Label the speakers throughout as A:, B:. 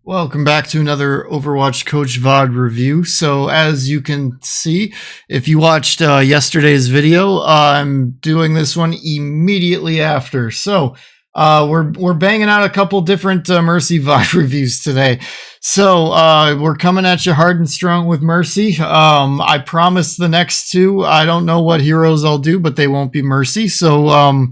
A: Welcome back to another Overwatch Coach VOD review. So as you can see, if you watched yesterday's video, I'm doing this one immediately after. So we're banging out a couple different Mercy VOD reviews today. So we're coming at you hard and strong with Mercy. I promise the next two, I don't know what heroes I'll do, but they won't be Mercy. So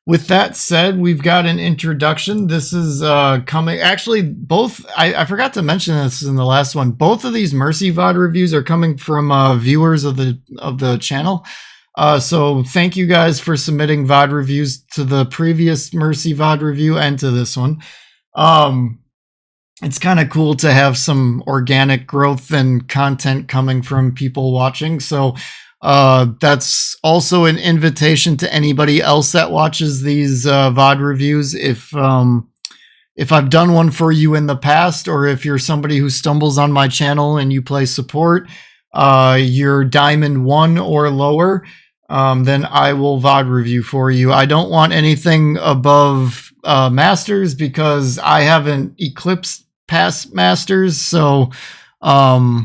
A: with that said, we've got an introduction. This is coming. Actually, both. I forgot to mention this in the last one. Both of these Mercy VOD reviews are coming from viewers of the channel. So thank you guys for submitting VOD reviews to the previous Mercy VOD review and to this one. It's kind of cool to have some organic growth and content coming from people watching. So that's also an invitation to anybody else that watches these VOD reviews. If I've done one for you in the past, or if you're somebody who stumbles on my channel and you play support, you're Diamond 1 or lower, then I will VOD review for you. I don't want anything above Masters because I haven't eclipsed past Masters, so I've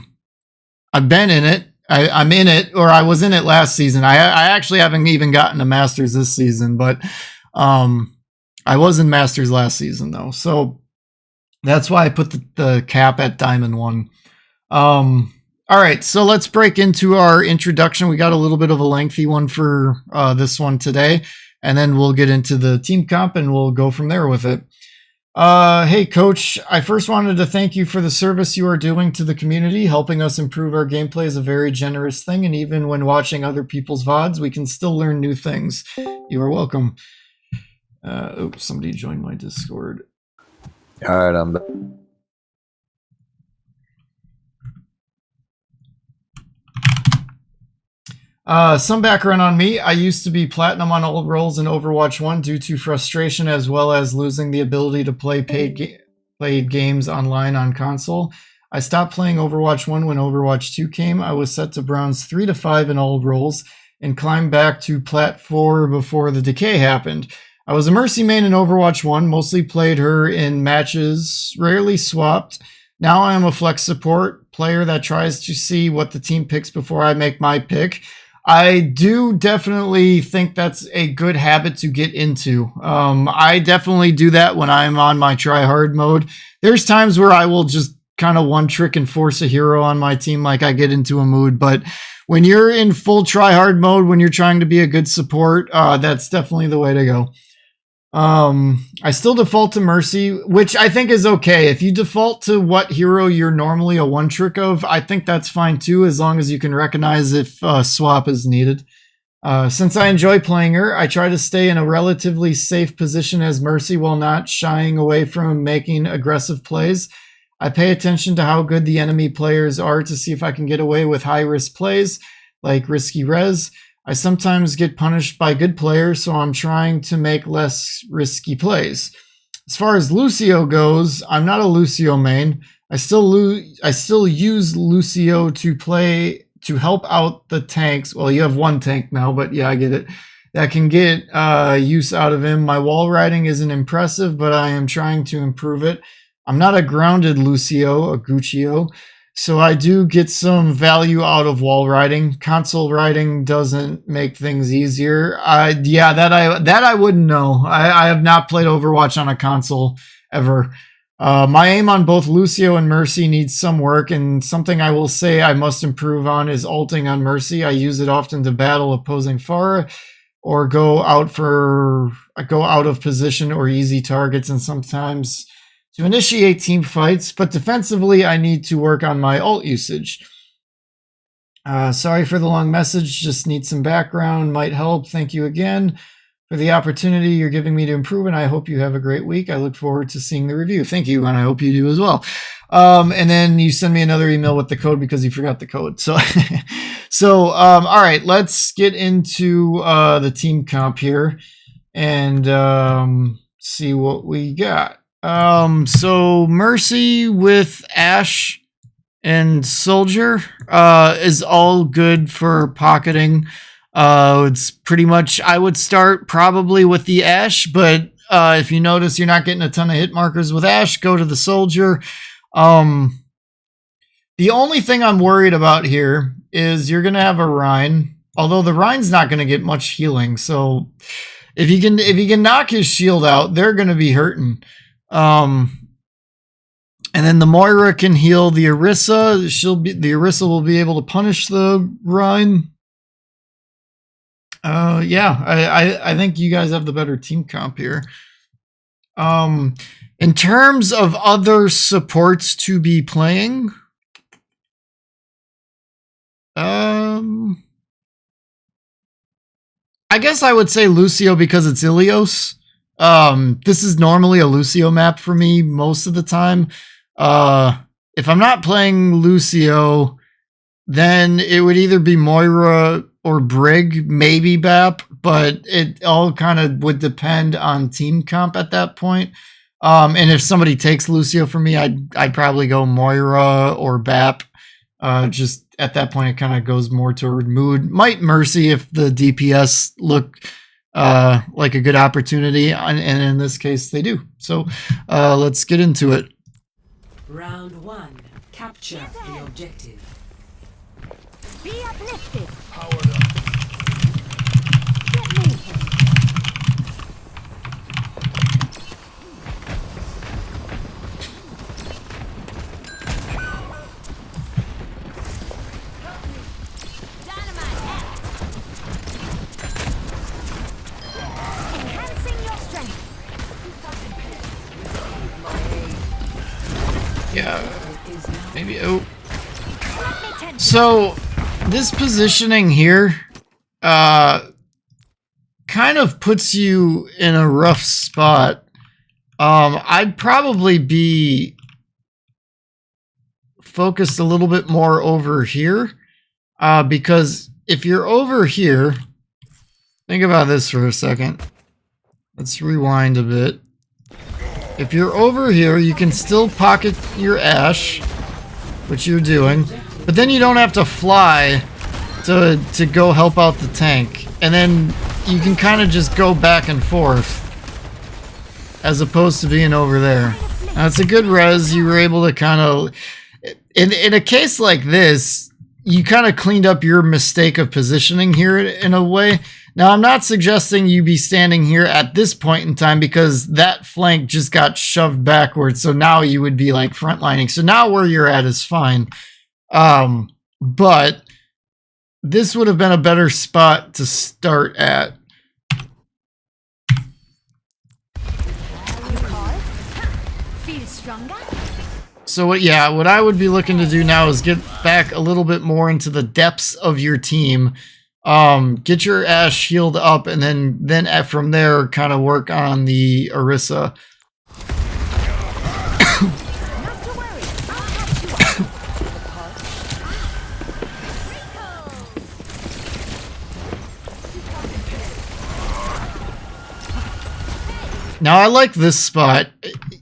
A: been in it. I'm in it, or I was in it last season. I actually haven't even gotten to Masters this season, but I was in Masters last season, though. So that's why I put the cap at Diamond 1. All right, so let's break into our introduction. We got a little bit of a lengthy one for this one today, and then we'll get into the team comp, and we'll go from there with it. Hey coach, I first wanted to thank you for the service you are doing to the community. Helping us improve our gameplay is a very generous thing, and even when watching other people's VODs, we can still learn new things. You are welcome. Oops, somebody joined my Discord.
B: All right, I'm back.
A: Some background on me. I used to be platinum on old roles in Overwatch 1 due to frustration as well as losing the ability to play paid games online on console. I stopped playing Overwatch 1 when Overwatch 2 came. I was set to bronze 3 to 5 in old roles and climbed back to plat 4 before the decay happened. I was a Mercy main in Overwatch 1, mostly played her in matches, rarely swapped. Now I am a flex support player that tries to see what the team picks before I make my pick. I do definitely think that's a good habit to get into. I definitely do that when I'm on my try hard mode. There's times where I will just kind of one trick and force a hero on my team, like I get into a mood. But when you're in full try hard mode, when you're trying to be a good support, that's definitely the way to go. I still default to Mercy, which I think is okay. If you default to what hero you're normally a one trick of, I think that's fine too, as long as you can recognize if swap is needed. Since I enjoy playing her, I try to stay in a relatively safe position as Mercy while not shying away from making aggressive plays. I pay attention to how good the enemy players are to see if I can get away with high risk plays, like risky res. I sometimes get punished by good players, so I'm trying to make less risky plays. As far as Lucio goes, I'm not a Lucio main. I still use Lucio to help out the tanks. Well, you have one tank now, but yeah, I get it. That can get use out of him. My wall riding isn't impressive, but I am trying to improve it. I'm not a grounded Lucio, a Guccio. So I do get some value out of wall riding. Console riding doesn't make things easier. Yeah, that I wouldn't know. I have not played Overwatch on a console ever. My aim on both Lucio and Mercy needs some work, and something I will say I must improve on is ulting on Mercy. I use it often to battle opposing Pharah or go out of position or easy targets, and sometimes to initiate team fights, but defensively, I need to work on my ult usage. Sorry for the long message, just need some background, might help. Thank you again for the opportunity you're giving me to improve, and I hope you have a great week. I look forward to seeing the review. Thank you, and I hope you do as well. And then you send me another email with the code because you forgot the code. So, all right, let's get into the team comp here and see what we got. So Mercy with Ashe and Soldier is all good for pocketing. It's pretty much, I would start probably with the Ashe, but If you notice you're not getting a ton of hit markers with Ashe, go to the soldier. The only thing I'm worried about here is you're going to have a Rhine, although the Rhine's not going to get much healing. So if you can knock his shield out, they're going to be hurting. And then the Moira can heal the Orisa. The Orisa will be able to punish the Rhine. Yeah, I think you guys have the better team comp here. In terms of other supports to be playing, I guess I would say Lucio because it's Ilios. This is normally a Lucio map for me most of the time. If I'm not playing Lucio, then it would either be Moira or Brig, maybe Bap, but it all kind of would depend on team comp at that point. And if somebody takes Lucio for me, I'd probably go Moira or Bap. Just at that point, it kind of goes more toward mood. Might Mercy if the DPS look like a good opportunity, and in this case, they do. So let's get into it.
C: Round 1. Capture the objective.
D: Be uplifted.
E: Powered up.
D: Get moving. Dynamite out. Enhancing your strength.
A: Yeah, maybe. Oh, so this positioning here kind of puts you in a rough spot. I'd probably be focused a little bit more over here, because if you're over here, think about this for a second. Let's rewind a bit. If you're over here, you can still pocket your Ashe, which you're doing, but then you don't have to fly to go help out the tank. And then you can kind of just go back and forth as opposed to being over there. Now, it's a good res. You were able to kind of, in a case like this, you kind of cleaned up your mistake of positioning here in a way. Now, I'm not suggesting you be standing here at this point in time because that flank just got shoved backwards. So now you would be like frontlining. So now where you're at is fine. But this would have been a better spot to start at.
D: Feel stronger?
A: So what I would be looking to do now is get back a little bit more into the depths of your team. Get your Ashe healed up, and then from there kind of work on the Orisa.
D: Not to worry. I'll catch you.
A: Now I like this spot.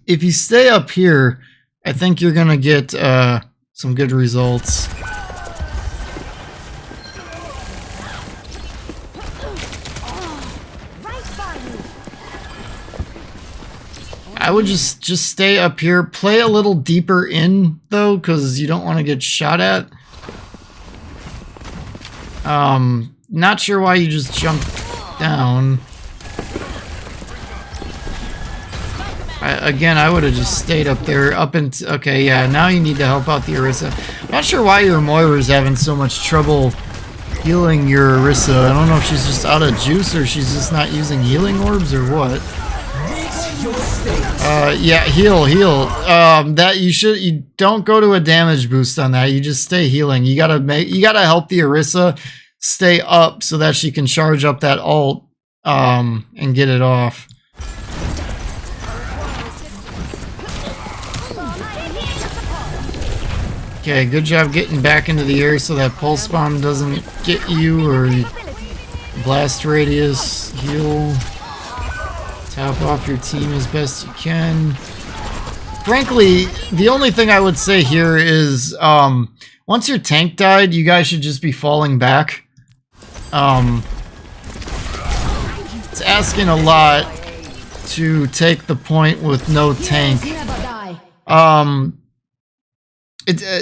A: If you stay up here, I think you're gonna get some good results. I would just stay up here. Play a little deeper in, though, because you don't want to get shot at. Not sure why you just jumped down. I would have just stayed up there. Okay, yeah, now you need to help out the Orisa. I'm not sure why your Moira's having so much trouble healing your Orisa. I don't know if she's just out of juice or she's just not using healing orbs or what. Yeah, heal. You don't go to a damage boost on that. You just stay healing. You gotta help the Orisa stay up so that she can charge up that ult, and get it off. Okay, good job getting back into the air so that pulse bomb doesn't get you, or blast radius, heal. Top off your team as best you can. Frankly, the only thing I would say here is, once your tank died, you guys should just be falling back. It's asking a lot to take the point with no tank.
D: Heroes never die.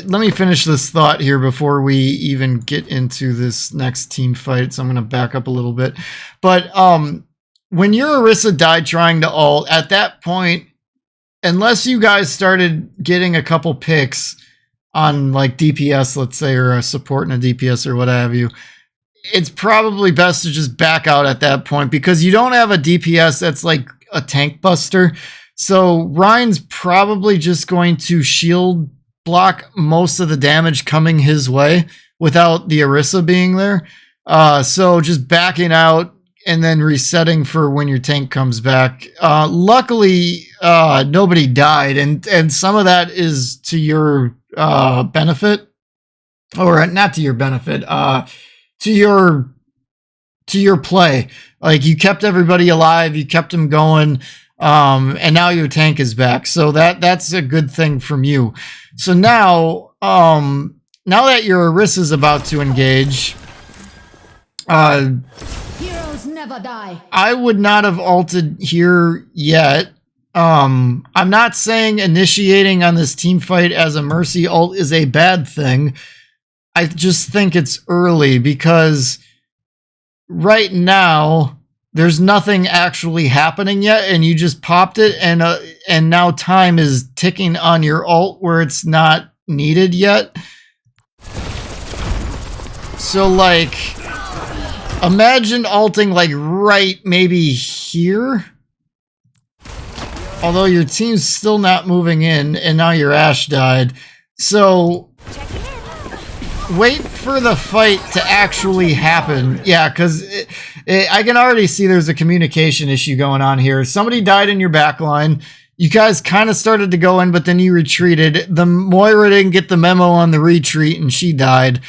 A: Let me finish this thought here before we even get into this next team fight. So I'm going to back up a little bit. But when your Orisa died trying to ult, at that point, unless you guys started getting a couple picks on like DPS, let's say, or a support and a DPS or what have you, it's probably best to just back out at that point because you don't have a DPS that's like a tank buster. So Ryan's probably just going to shield block most of the damage coming his way without the Orisa being there. So just backing out and then resetting for when your tank comes back. Luckily, nobody died, and some of that is to your benefit, or not to your benefit, to your play. Like you kept everybody alive, you kept them going, and now your tank is back. So that's a good thing from you. So now that your Orisa is about to engage,
D: Heroes never die.
A: I would not have ulted here yet. I'm not saying initiating on this team fight as a Mercy ult is a bad thing. I just think it's early because right now there's nothing actually happening yet, and you just popped it, and now time is ticking on your ult where it's not needed yet. So like, imagine ulting like right maybe here. Although your team's still not moving in, and now your Ashe died. So wait for the fight to actually happen. Yeah, because I can already see there's a communication issue going on here. Somebody died in your backline. You guys kind of started to go in, but then you retreated. The Moira didn't get the memo on the retreat, and she died.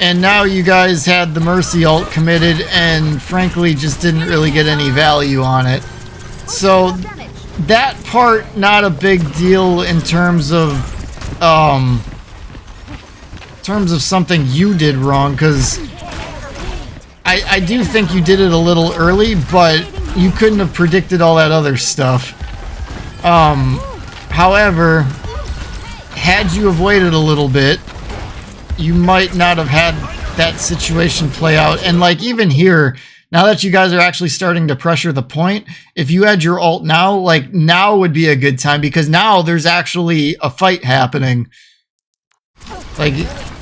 A: And now you guys had the Mercy ult committed and frankly just didn't really get any value on it. So that part, not a big deal in terms of something you did wrong, because I do think you did it a little early, but you couldn't have predicted all that other stuff. However, had you have waited a little bit, you might not have had that situation play out. And like even here, now that you guys are actually starting to pressure the point, if you had your ult now, like now would be a good time, because now there's actually a fight happening. Like,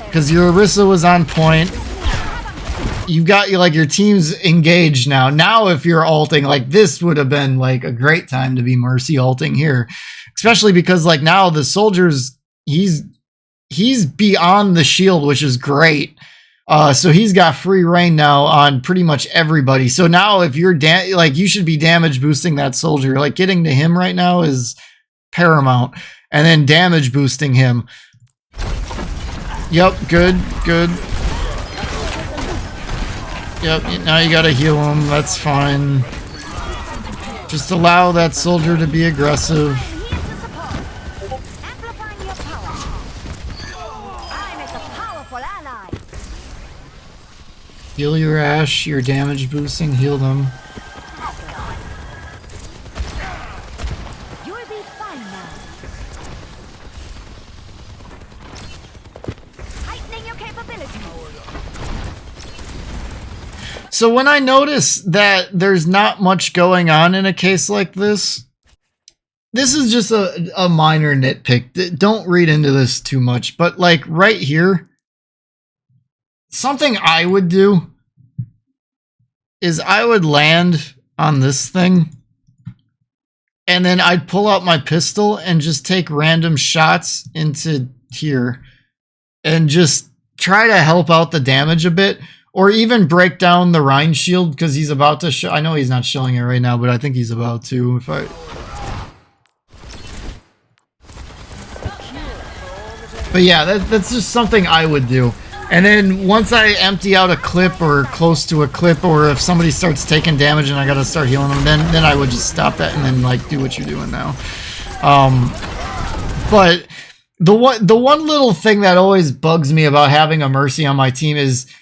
A: because your Orisa was on point. You've got like your team's engaged now. Now if you're ulting, like this would have been like a great time to be Mercy ulting here. Especially because like now the soldiers, he's beyond the shield, which is great. So he's got free reign now on pretty much everybody. So now if you're like, you should be damage boosting that soldier. Like getting to him right now is paramount, and then damage boosting him. Yep, good. Yep, now you gotta heal him. That's fine. Just allow that soldier to be aggressive. Heal your Ashe, your damage boosting, heal them.
D: You'll be fine now. Heightening your capabilities.
A: So when I notice that there's not much going on in a case like this is just a minor nitpick. Don't read into this too much, but like right here, something I would do is I would land on this thing, and then I'd pull out my pistol and just take random shots into here and just try to help out the damage a bit, or even break down the Rhine shield, because he's about to show. I know he's not showing it right now, but I think he's about to. But yeah, that's just something I would do. And then once I empty out a clip or close to a clip, or if somebody starts taking damage and I gotta start healing them, then I would just stop that and then like do what you're doing now. But the one little thing that always bugs me about having a Mercy on my team is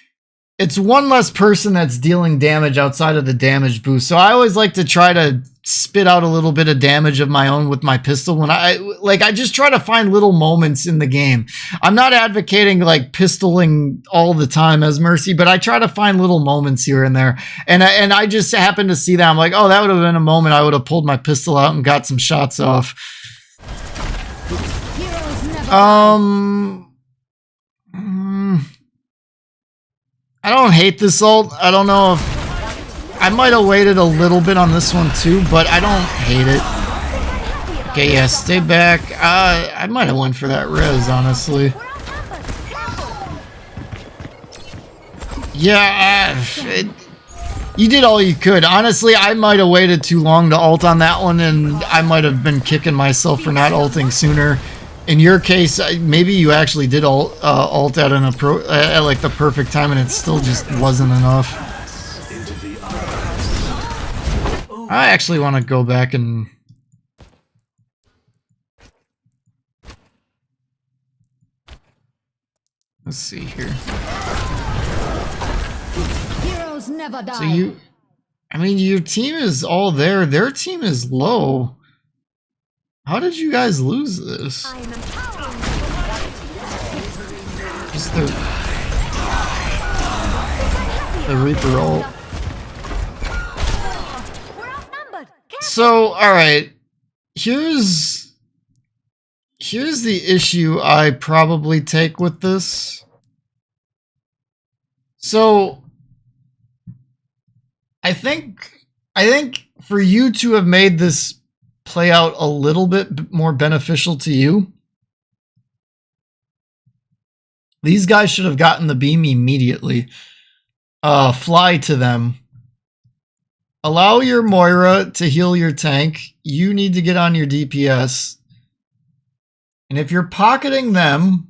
A: it's one less person that's dealing damage outside of the damage boost. So I always like to try to spit out a little bit of damage of my own with my pistol. When I just try to find little moments in the game. I'm not advocating like pistoling all the time as Mercy, but I try to find little moments here and there. And I just happen to see that. I'm like, oh, that would have been a moment I would have pulled my pistol out and got some shots off. I don't hate this ult. I don't know if I might have waited a little bit on this one too, but I don't hate it. Okay, yeah, stay back. I might have went for that res, honestly. Yeah, you did all you could. Honestly, I might have waited too long to ult on that one, and I might have been kicking myself for not ulting sooner. In your case, maybe you actually did ult at like the perfect time, and it still just wasn't enough. I actually want to go back and... Let's see here.
D: Heroes never die.
A: So your team is all there. Their team is low. How did you guys lose this?
D: I am empowering
A: Just the Reaper ult.
D: We're outnumbered.
A: So, alright. Here's the issue I probably take with this. So, I think for you to have made this play out a little bit more beneficial to you, these guys should have gotten the beam immediately. Fly to them. Allow your Moira to heal your tank. You need to get on your DPS. And if you're pocketing them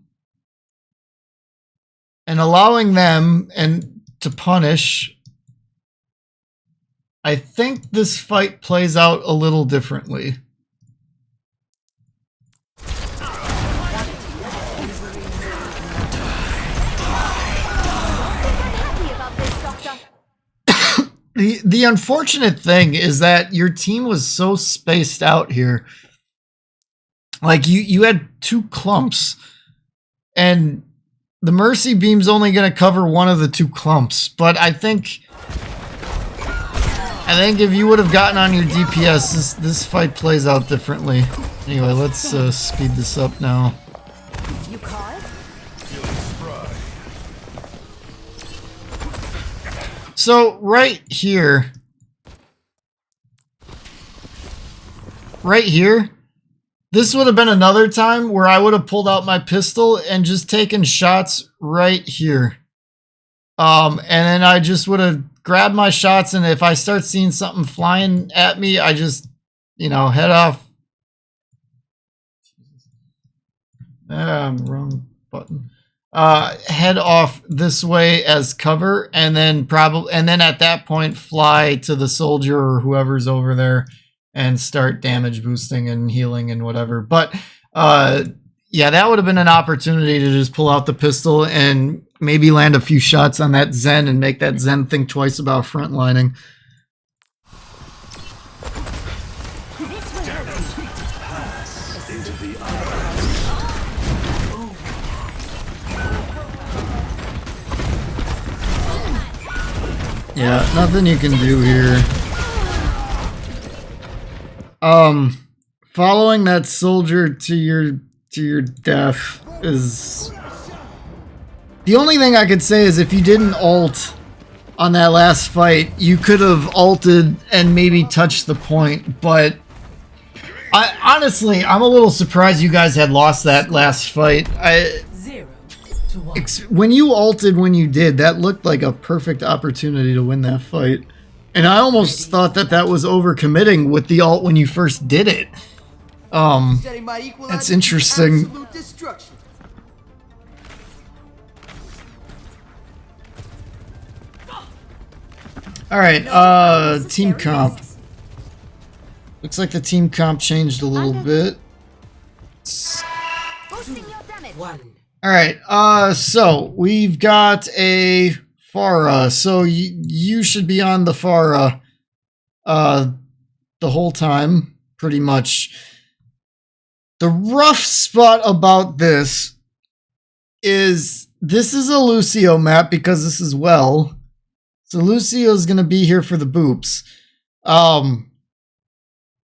A: and allowing them to punish, I think this fight plays out a little differently. The unfortunate thing is that your team was so spaced out here. Like you had two clumps, and the Mercy Beam's only going to cover one of the two clumps. But I think if you would have gotten on your DPS, this fight plays out differently. Anyway, let's speed this up now.
D: You call it?
A: So right here, this would have been another time where I would have pulled out my pistol and just taken shots right here. And then I just would have grabbed my shots, and if I start seeing something flying at me, I just, head off. Wrong button. Head off this way as cover, and then at that point fly to the soldier or whoever's over there and start damage boosting and healing and whatever. But yeah, that would have been an opportunity to just pull out the pistol and maybe land a few shots on that Zen and make that Zen think twice about frontlining. Yeah, nothing you can do here. Following that soldier to your death is... The only thing I could say is if you didn't ult on that last fight, you could have ulted and maybe touched the point, but honestly, I'm a little surprised you guys had lost that last fight. 0-1. When you ulted when you did, that looked like a perfect opportunity to win that fight. And I almost thought that was overcommitting with the ult when you first did it. That's interesting. Alright, team comp. Looks like the team comp changed a little bit. Alright, so we've got a Farah. So you should be on the Farah the whole time, pretty much. The rough spot about this is a Lucio map because this is well. So Lucio's gonna be here for the boops.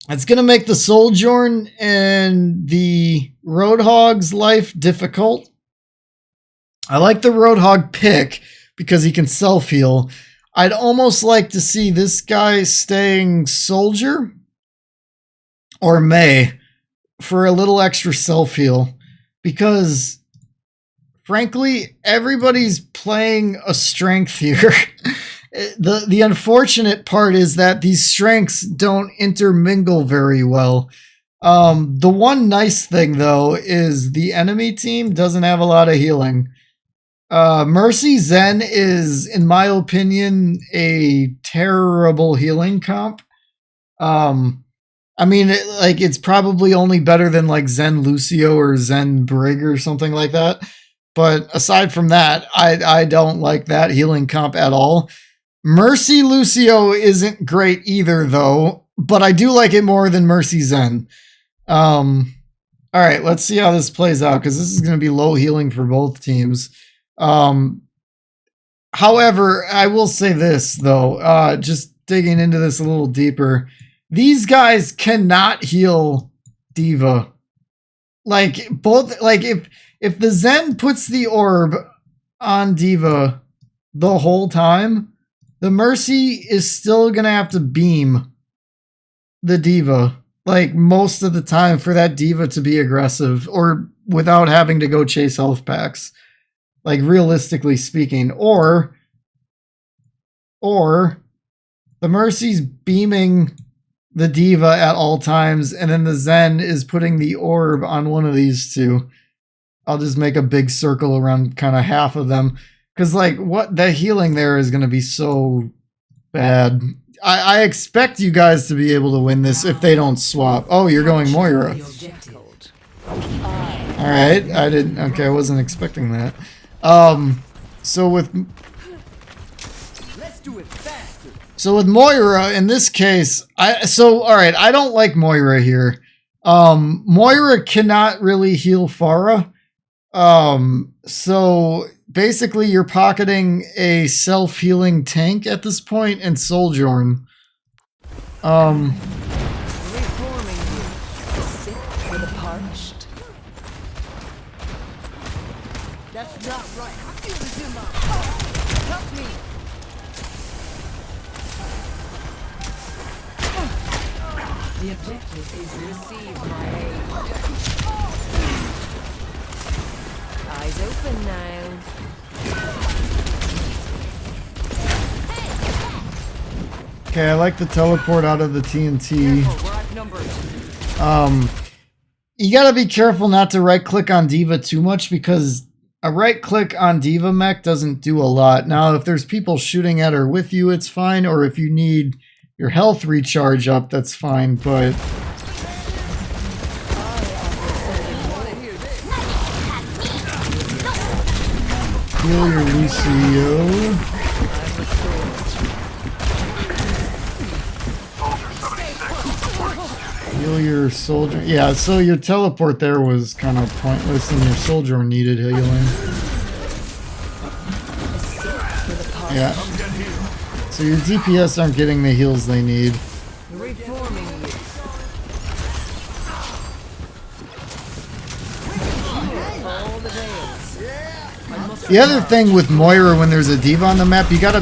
A: It's gonna make the Sojourn and the Roadhog's life difficult. I like the Roadhog pick because he can self-heal. I'd almost like to see this guy staying Soldier or May for a little extra self-heal because frankly, everybody's playing a strength here. The unfortunate part is that these strengths don't intermingle very well. The one nice thing though is the enemy team doesn't have a lot of healing. Mercy Zen is, in my opinion, a terrible healing comp. I mean, it's probably only better than like Zen Lucio or Zen Brig or something like that. But aside from that, I don't like that healing comp at all. Mercy Lucio isn't great either, though, but I do like it more than Mercy Zen. All right, let's see how this plays out, because this is going to be low healing for both teams. However, I will say this, though, just digging into this a little deeper. These guys cannot heal D.Va. Like, if the Zen puts the orb on D.Va the whole time, the Mercy is still gonna have to beam the D.Va, like, most of the time for that D.Va to be aggressive, or without having to go chase health packs. Like, realistically speaking. Or the Mercy's beaming the D.Va at all times, and then the Zen is putting the orb on one of these two. I'll just make a big circle around kind of half of them. Because, like, what the healing there is going to be so bad. I expect you guys to be able to win this if they don't swap. Oh, you're going Moira. Alright, I wasn't expecting that. So with Moira, in this case, alright, I don't like Moira here. Moira cannot really heal Farah. So basically you're pocketing a self-healing tank at this point and Sojourn.
E: Reforming you, the sick or the parched. That's not right. I feel this in my heart. Help me.
C: The objective is
E: Receive my aid. Eyes open now.
A: Okay, I like the teleport out of the TNT. You gotta be careful not to right click on D.Va too much because a right click on D.Va mech doesn't do a lot. Now, if there's people shooting at her with you, it's fine, or if you need your health recharge up, that's fine, but heal your Lucio. Heal your soldier. Yeah, so your teleport there was kind of pointless and your soldier needed healing. Yeah. So your DPS aren't getting the heals they need.
E: Reforming you. All the veils.
A: The other thing with Moira when there's a D.Va on the map, you gotta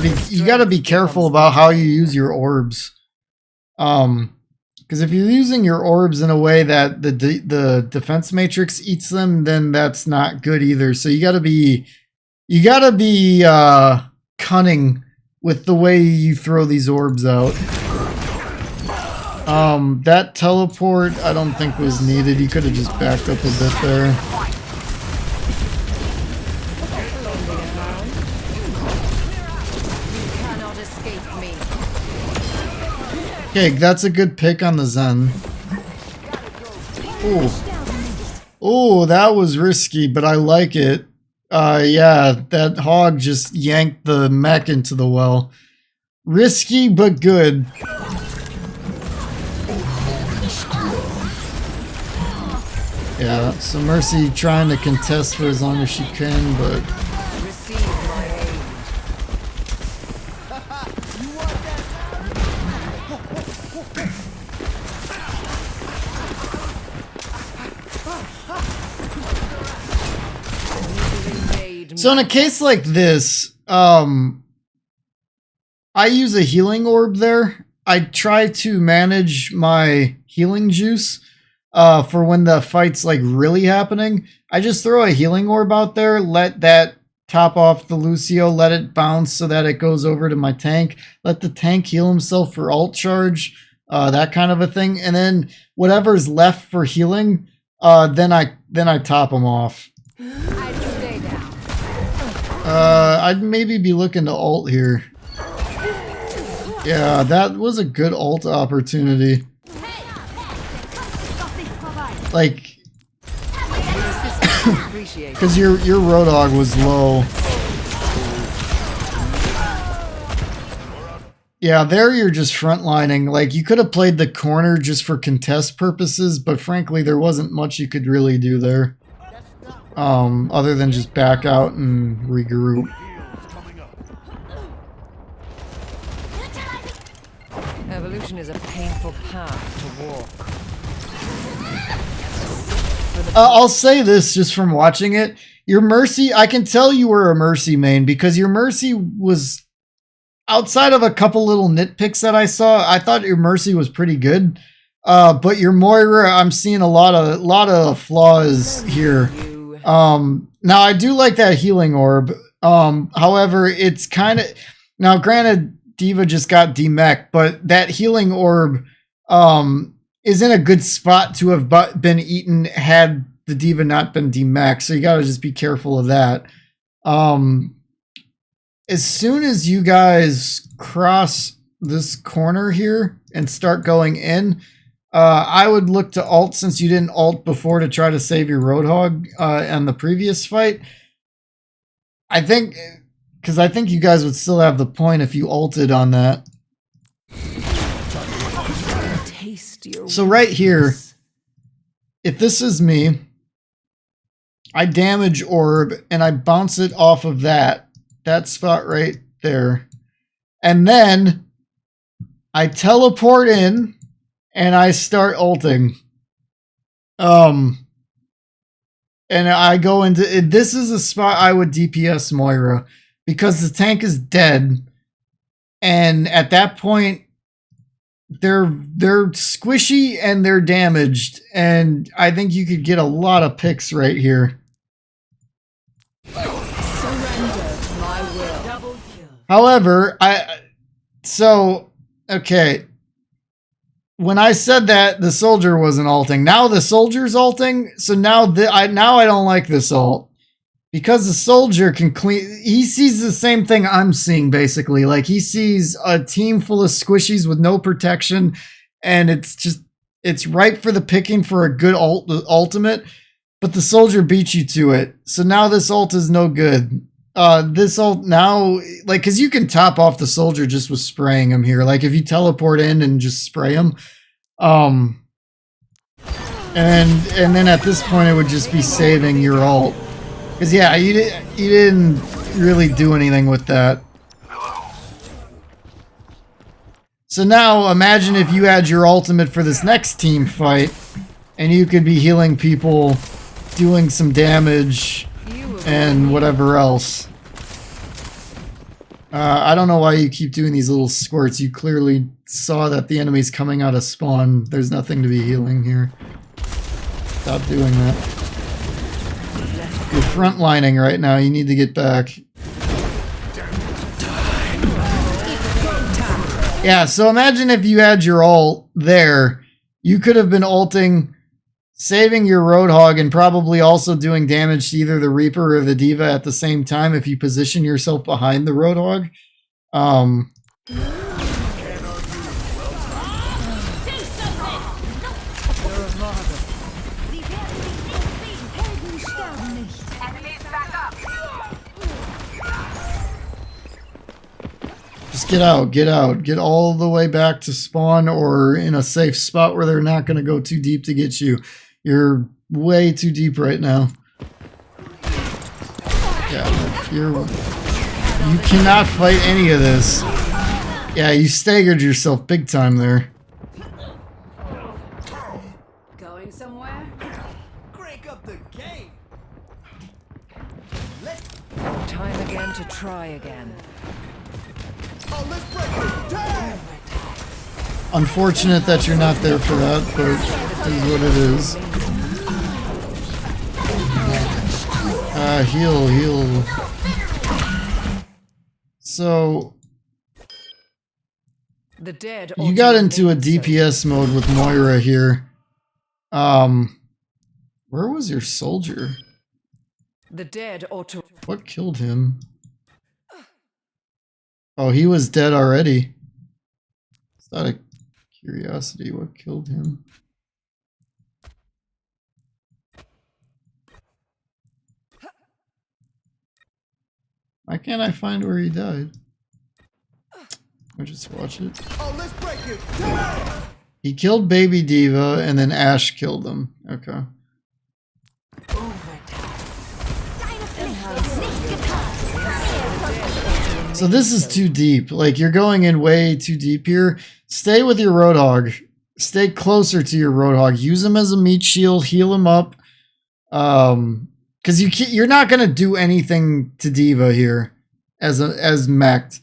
A: be careful about how you use your orbs. Because if you're using your orbs in a way that the defense matrix eats them, then that's not good either. So you gotta be cunning with the way you throw these orbs out. That teleport I don't think was needed. You could have just backed up a bit there.
E: You cannot escape me.
A: Okay, that's a good pick on the Zen. Ooh. Ooh, that was risky, but I like it. Yeah, that hog just yanked the mech into the well. Risky, but good. Yeah, so Mercy trying to contest for as long as she can, but
E: Receive my aid. You want that?
A: so in a case like this, I use a healing orb there. I try to manage my healing juice for when the fight's like really happening. I just throw a healing orb out there, let that top off the Lucio, let it bounce so that it goes over to my tank, let the tank heal himself for ult charge, that kind of a thing, and then whatever's left for healing, then I top him off.
D: I'd stay down.
A: I'd maybe be looking to ult here. Yeah, that was a good ult opportunity. Like, because your Roadhog was low. Yeah, there you're just frontlining. Like, you could have played the corner just for contest purposes, but frankly, there wasn't much you could really do there. Other than just back out and regroup.
C: Evolution is a painful path to walk.
A: I'll say this just from watching it. Your Mercy, I can tell you were a Mercy main because your Mercy was, outside of a couple little nitpicks that I saw, I thought your Mercy was pretty good. But your Moira, I'm seeing a lot of flaws here. Now I do like that healing orb. However, it's kind of, now granted, D.Va just got demech, but that healing orb is in a good spot to have been eaten had the D.Va not been demech, so you gotta just be careful of that. As soon as you guys cross this corner here and start going in, I would look to ult since you didn't ult before to try to save your Roadhog on the previous fight. I think, because I think you guys would still have the point if you ulted on that. So right here, if this is me, I damage orb and I bounce it off of that spot right there. And then I teleport in and I start ulting. And I go into, this is a spot I would DPS Moira because the tank is dead. And at that point, they're squishy and they're damaged. And I think you could get a lot of picks right here. However, okay. When I said that, the soldier wasn't ulting. Now the soldier's ulting, so now I don't like this ult. Because the soldier can he sees the same thing I'm seeing, basically. Like, he sees a team full of squishies with no protection, and it's ripe for the picking for a good ultimate, but the soldier beats you to it. So now this ult is no good. This ult now, like, because you can top off the soldier just with spraying him here. Like, if you teleport in and just spray him, and then at this point it would just be saving your ult. Because yeah, you didn't really do anything with that. So now imagine if you had your ultimate for this next team fight, and you could be healing people, doing some damage, and whatever else. I don't know why you keep doing these little squirts. You clearly saw that the enemy's coming out of spawn. There's nothing to be healing here. Stop doing that. You're frontlining right now. You need to get back. Yeah, so imagine if you had your ult there. You could have been ulting, saving your Roadhog, and probably also doing damage to either the Reaper or the D.Va at the same time if you position yourself behind the Roadhog. Just get out, get out. Get all the way back to spawn or in a safe spot where they're not going to go too deep to get you. You're way too deep right now. Yeah, you cannot fight any of this. Yeah, you staggered yourself big time there.
D: Going somewhere?
E: Crank up the game.
C: Time again to try again.
E: Oh, let's break it. Damn!
A: Unfortunate that you're not there for that, but it is what it is. Heal. So
C: The dead.
A: you got into a DPS mode with Moira here. Where was your soldier?
C: The dead ought to.
A: What killed him? Oh, he was dead already. It's out of curiosity, what killed him? Why can't I find where he died? I'll just watch it.
E: Oh, let's break it. Damn!
A: He killed Baby Diva and then Ash killed him. Okay. So this is too deep. Like, you're going in way too deep here. Stay with your Roadhog. Stay closer to your Roadhog. Use him as a meat shield. Heal him up. Because you're not gonna do anything to Diva here as mech'd.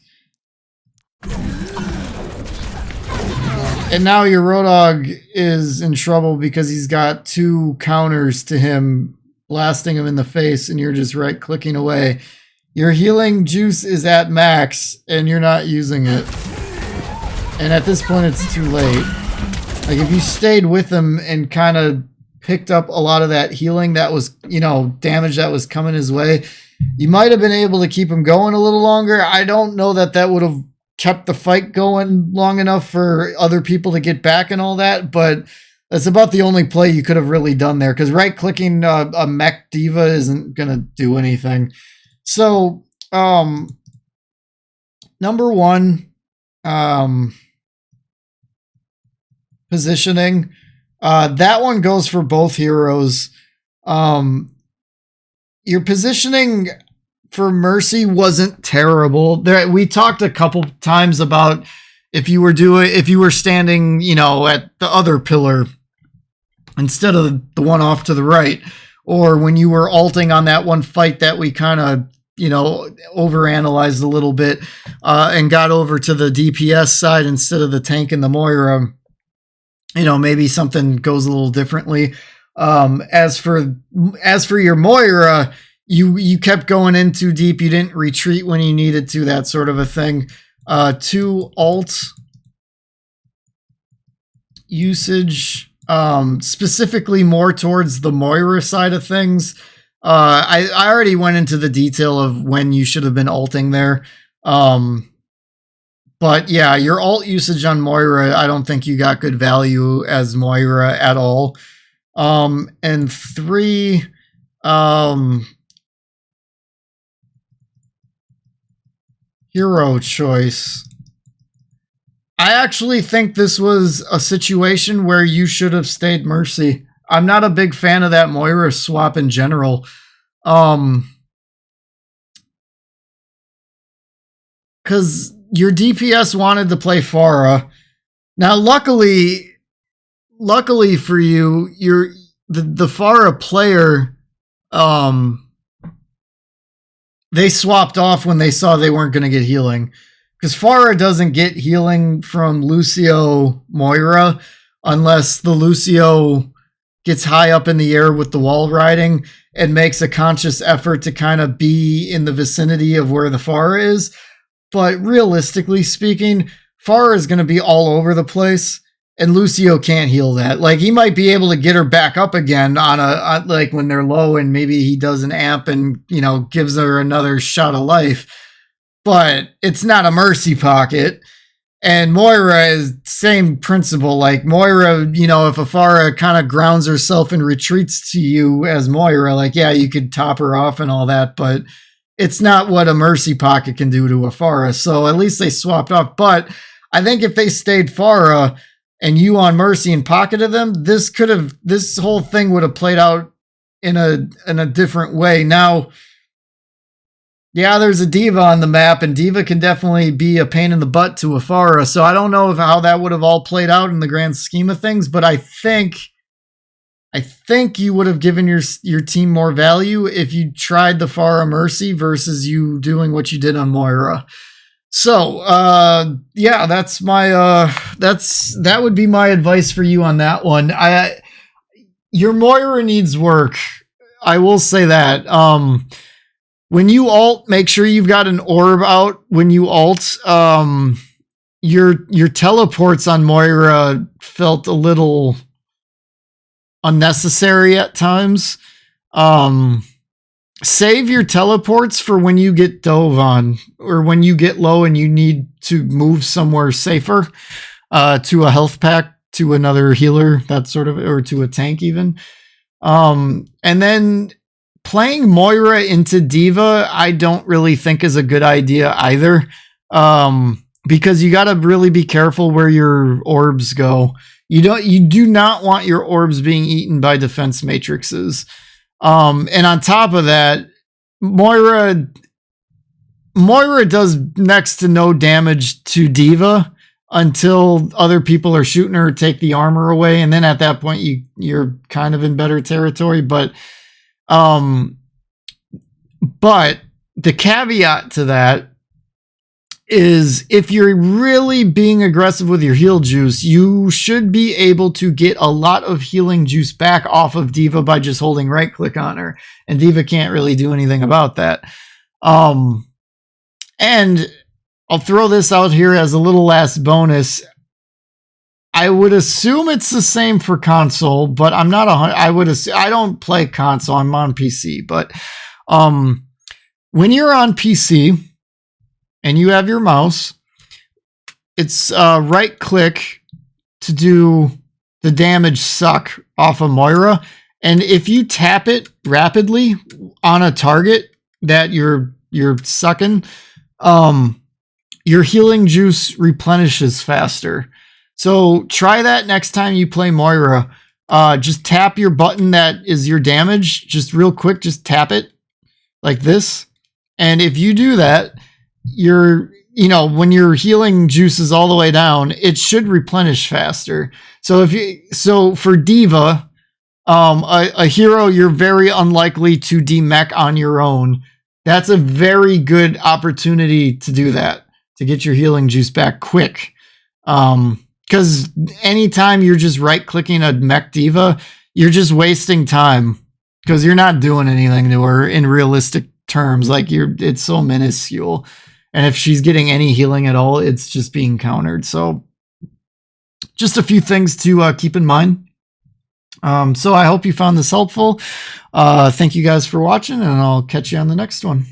A: And now your Roadhog is in trouble because he's got 2 counters to him, blasting him in the face, and you're just right clicking away. Your healing juice is at max, and you're not using it. And at this point, it's too late. Like, if you stayed with him and kind of picked up a lot of that healing that was, damage that was coming his way, you might have been able to keep him going a little longer. I don't know that would have kept the fight going long enough for other people to get back and all that, but that's about the only play you could have really done there, because right-clicking a mech Diva isn't going to do anything. So, number one, positioning. That one goes for both heroes. Your positioning for Mercy wasn't terrible. We talked a couple times about if you were standing, at the other pillar instead of the one off to the right, or when you were ulting on that one fight that we kind of, overanalyzed a little bit, and got over to the DPS side instead of the tank and the Moira, maybe something goes a little differently. As for your Moira, you kept going in too deep. You didn't retreat when you needed to, that sort of a thing. 2 ult usage, specifically more towards the Moira side of things. I already went into the detail of when you should have been ulting there. But yeah, your ult usage on Moira, I don't think you got good value as Moira at all. And 3, hero choice. I actually think this was a situation where you should have stayed Mercy. I'm not a big fan of that Moira swap in general. Because your DPS wanted to play Pharah. Now, luckily for you, the Pharah player, they swapped off when they saw they weren't going to get healing. Because Pharah doesn't get healing from Lucio Moira unless the Lucio gets high up in the air with the wall riding and makes a conscious effort to kind of be in the vicinity of where the Pharah is. But realistically speaking, Pharah is going to be all over the place, and Lucio can't heal that. Like, he might be able to get her back up again on like when they're low, and maybe he does an amp and, gives her another shot of life. But it's not a mercy pocket. And Moira is same principle. Like, Moira, if a Pharah kind of grounds herself and retreats to you as Moira, like, yeah, you could top her off and all that, but it's not what a Mercy Pocket can do to a Pharah. So at least they swapped off. But I think if they stayed Pharah and you on Mercy and pocketed them, this whole thing would have played out in a different way. Now, yeah, there's a D.Va on the map, and D.Va can definitely be a pain in the butt to a Pharah. So I don't know how that would have all played out in the grand scheme of things, but I think you would have given your team more value if you tried the Pharah Mercy versus you doing what you did on Moira. So, yeah, that would be my advice for you on that one. Your Moira needs work. I will say that. When you ult, make sure you've got an orb out when you ult. Your teleports on Moira felt a little unnecessary at times. Save your teleports for when you get dove on, or when you get low and you need to move somewhere safer, to a health pack, to another healer, that sort of, or to a tank even. And then playing Moira into D.Va, I don't really think is a good idea either, because you got to really be careful where your orbs go. You do not want your orbs being eaten by defense matrices. And on top of that, Moira does next to no damage to D.Va until other people are shooting her, take the armor away, and then at that point you're kind of in better territory. But the caveat to that is, if you're really being aggressive with your heal juice, you should be able to get a lot of healing juice back off of D.Va by just holding right click on her, and D.Va can't really do anything about that. And I'll throw this out here as a little last bonus. I would assume it's the same for console, but I'm not I don't play console. I'm on PC, but when you're on PC and you have your mouse, it's right click to do the damage suck off of Moira. And if you tap it rapidly on a target that you're sucking, your healing juice replenishes faster. So try that next time you play Moira. Just tap your button that is your damage, just real quick, just tap it like this. And if you do that, when your healing juice is all the way down, it should replenish faster. So for D.Va, a hero you're very unlikely to demech on your own, that's a very good opportunity to do that, to get your healing juice back quick. Because anytime you're just right clicking a mech D.Va, you're just wasting time, because you're not doing anything to her in realistic terms. Like, it's so minuscule. And if she's getting any healing at all, it's just being countered. So just a few things to keep in mind. So I hope you found this helpful. Thank you guys for watching, and I'll catch you on the next one.